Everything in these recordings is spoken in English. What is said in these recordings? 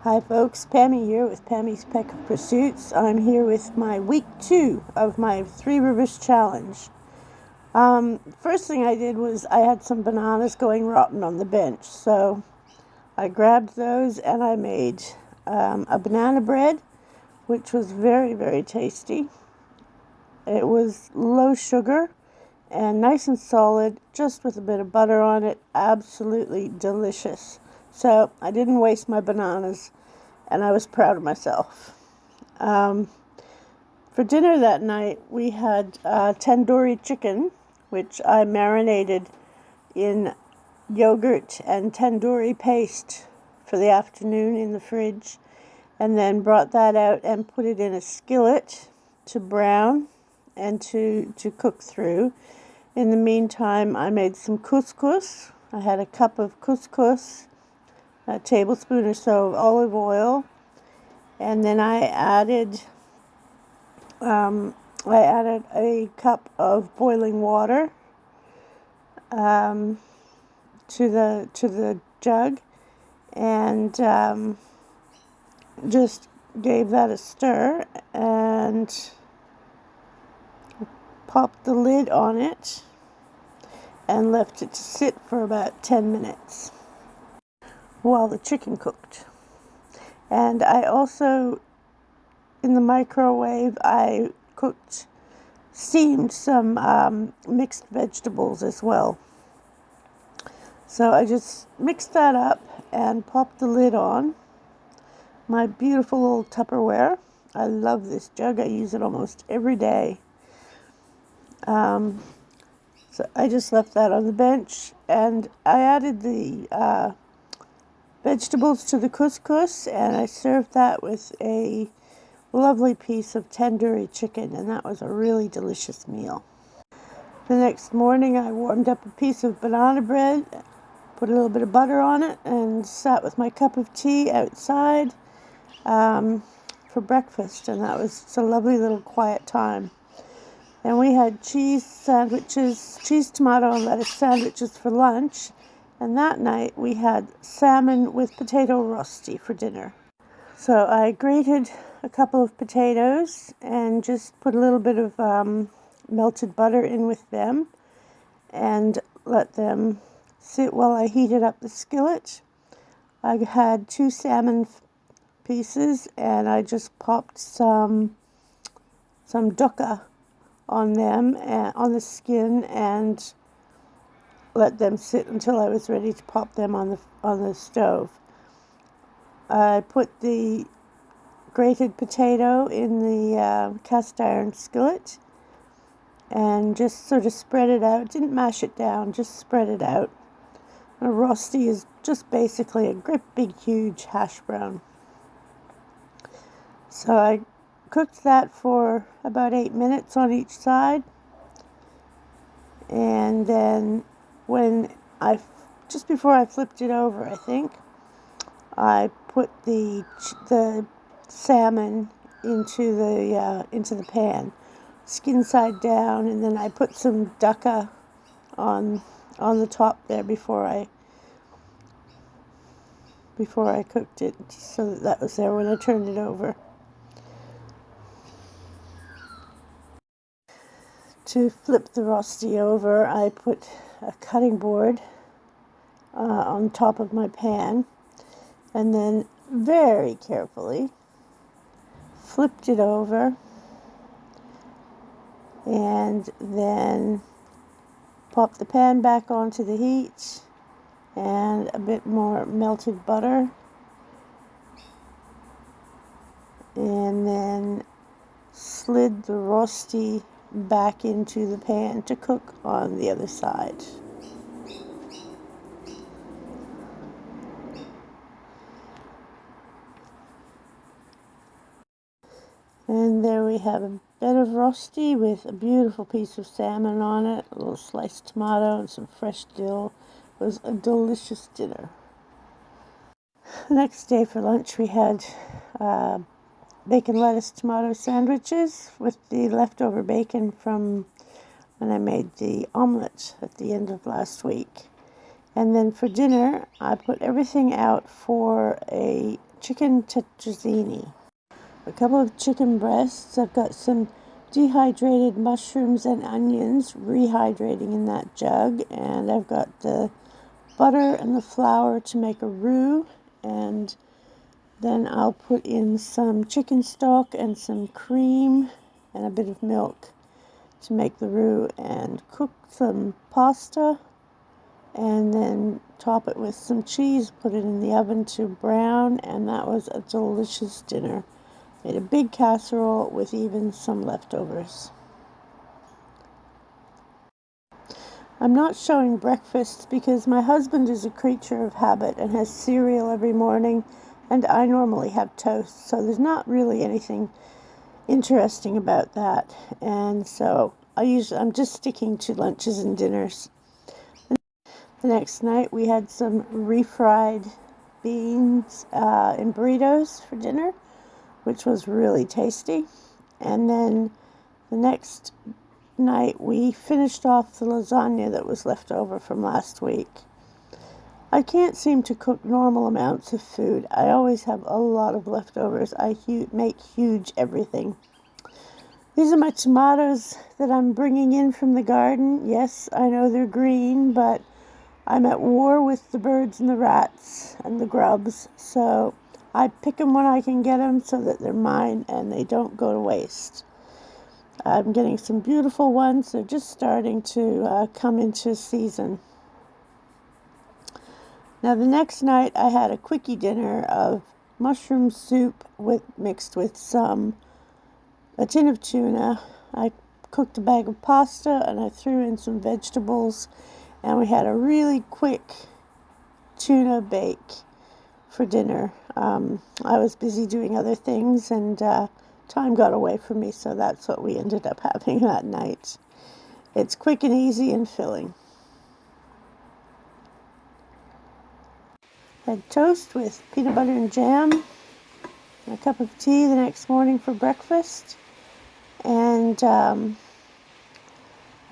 Hi folks, Pammy here with Pammy's Peck of Pursuits. I'm here with my week 2 of my Three Rivers Challenge. First thing I did was I had some bananas going rotten on the bench, so I grabbed those and I made a banana bread, which was very, very tasty. It was low sugar and nice and solid, just with a bit of butter on it. Absolutely delicious. So I didn't waste my bananas, and I was proud of myself. For dinner that night, we had tandoori chicken, which I marinated in yogurt and tandoori paste for the afternoon in the fridge, and then brought that out and put it in a skillet to brown and to cook through. In the meantime, I made some couscous. I had a cup of couscous, a tablespoon or so of olive oil, and then I added a cup of boiling water to the jug, and just gave that a stir and popped the lid on it and left it to sit for about 10 minutes while the chicken cooked. And I also, in the microwave, I steamed some mixed vegetables as well. So I just mixed that up and popped the lid on. My beautiful old Tupperware. I love this jug. I use it almost every day. So I just left that on the bench, and I added the vegetables to the couscous, and I served that with a lovely piece of tandoori chicken, and that was a really delicious meal. The next morning I warmed up a piece of banana bread, put a little bit of butter on it, and sat with my cup of tea outside for breakfast, and that was just a lovely little quiet time. And we had cheese sandwiches, cheese, tomato, and lettuce sandwiches for lunch, and that night we had salmon with potato rosti for dinner. So I grated a couple of potatoes and just put a little bit of melted butter in with them and let them sit while I heated up the skillet. I had 2 salmon pieces, and I just popped some dukkha on them and on the skin, and let them sit until I was ready to pop them on the stove. I put the grated potato in the cast iron skillet and just sort of spread it out. Didn't mash it down, just spread it out. A rosti is just basically a great big huge hash brown. So I cooked that for about 8 minutes on each side, and then just before I flipped it over, I think I put the salmon into the pan, skin side down, and then I put some dukkha on the top there before I cooked it, so that was there when I turned it over. To flip the rosti over, I put a cutting board on top of my pan, and then very carefully flipped it over, and then popped the pan back onto the heat, and a bit more melted butter, and then slid the rosti back into the pan to cook on the other side. And there we have a bed of rosti with a beautiful piece of salmon on it, a little sliced tomato, and some fresh dill. It was a delicious dinner. The next day for lunch we had bacon, lettuce, tomato sandwiches with the leftover bacon from when I made the omelette at the end of last week. And then for dinner, I put everything out for a chicken tetrazzini. A couple of chicken breasts. I've got some dehydrated mushrooms and onions rehydrating in that jug, and I've got the butter and the flour to make a roux, and then I'll put in some chicken stock and some cream and a bit of milk to make the roux, and cook some pasta, and then top it with some cheese, put it in the oven to brown, and that was a delicious dinner. Made a big casserole with even some leftovers. I'm not showing breakfast because my husband is a creature of habit and has cereal every morning, and I normally have toast, so there's not really anything interesting about that. And so I'm just sticking to lunches and dinners. The next night we had some refried beans in burritos for dinner, which was really tasty. And then the next night we finished off the lasagna that was left over from last week. I can't seem to cook normal amounts of food. I always have a lot of leftovers. I make huge everything. These are my tomatoes that I'm bringing in from the garden. Yes, I know they're green, but I'm at war with the birds and the rats and the grubs, so I pick them when I can get them so that they're mine and they don't go to waste. I'm getting some beautiful ones. They're just starting to come into season. Now the next night I had a quickie dinner of mushroom soup mixed with a tin of tuna. I cooked a bag of pasta and I threw in some vegetables, and we had a really quick tuna bake for dinner. I was busy doing other things, and time got away from me, so that's what we ended up having that night. It's quick and easy and filling. Had toast with peanut butter and jam, and a cup of tea the next morning for breakfast, and I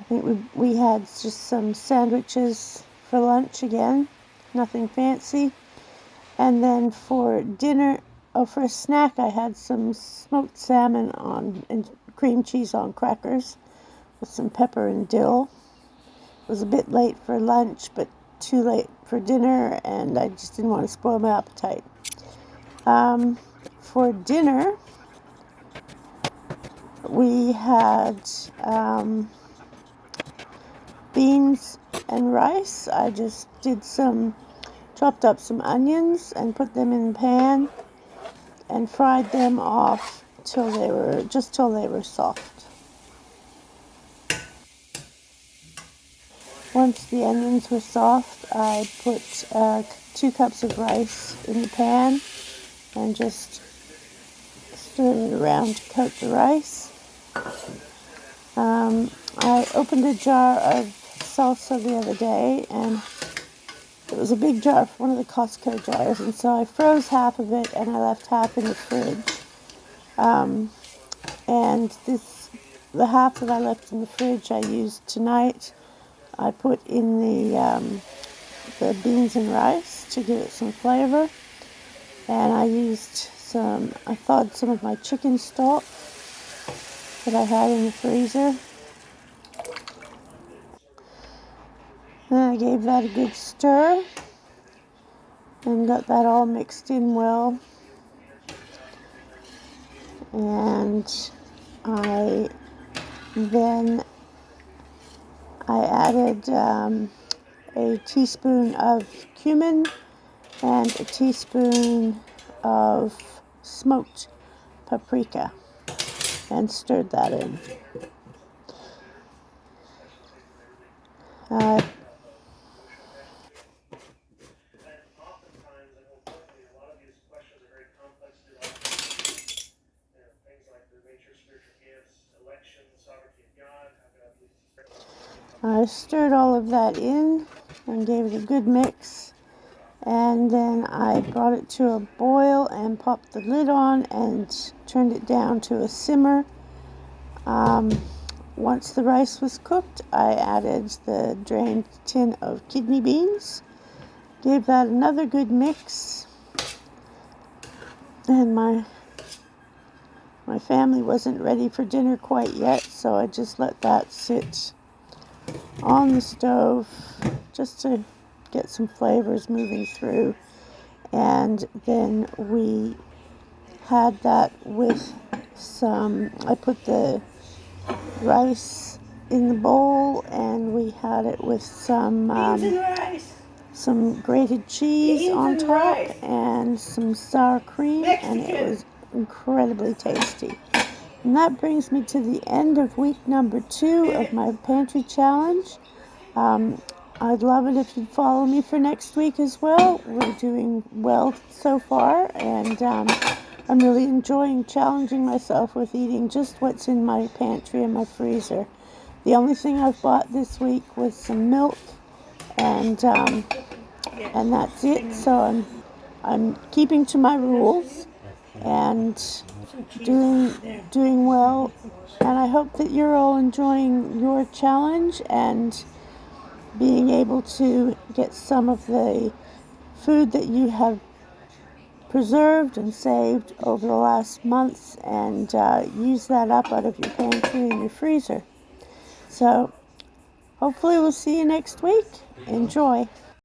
think we had just some sandwiches for lunch again, nothing fancy. And then for dinner, for a snack, I had some smoked salmon and cream cheese on crackers with some pepper and dill. It was a bit late for lunch, but too late for dinner, and I just didn't want to spoil my appetite. For dinner, we had beans and rice. I just chopped up some onions and put them in the pan and fried them off till they were soft. Once the onions were soft, I put 2 cups of rice in the pan and just stirred it around to coat the rice. I opened a jar of salsa the other day, and it was a big jar, one of the Costco jars, and so I froze half of it and I left half in the fridge. And the half that I left in the fridge I used tonight. I put in the beans and rice to give it some flavor, and I thawed some of my chicken stock that I had in the freezer. Then I gave that a good stir and got that all mixed in well. And then I added a teaspoon of cumin and a teaspoon of smoked paprika and stirred that in. I stirred all of that in and gave it a good mix, and then I brought it to a boil and popped the lid on and turned it down to a simmer. Once the rice was cooked, I added the drained tin of kidney beans, gave that another good mix, and my family wasn't ready for dinner quite yet, so I just let that sit on the stove just to get some flavors moving through. And then we had that with I put the rice in the bowl, and we had it with some grated cheese on top and some sour cream, and it was incredibly tasty. And that brings me to the end of week number 2 of my pantry challenge. I'd love it if you'd follow me for next week as well. We're doing well so far, and I'm really enjoying challenging myself with eating just what's in my pantry and my freezer. The only thing I've bought this week was some milk, and that's it. So I'm keeping to my rules and doing well. And I hope that you're all enjoying your challenge and being able to get some of the food that you have preserved and saved over the last months, and use that up out of your pantry and your freezer. So hopefully we'll see you next week. Enjoy.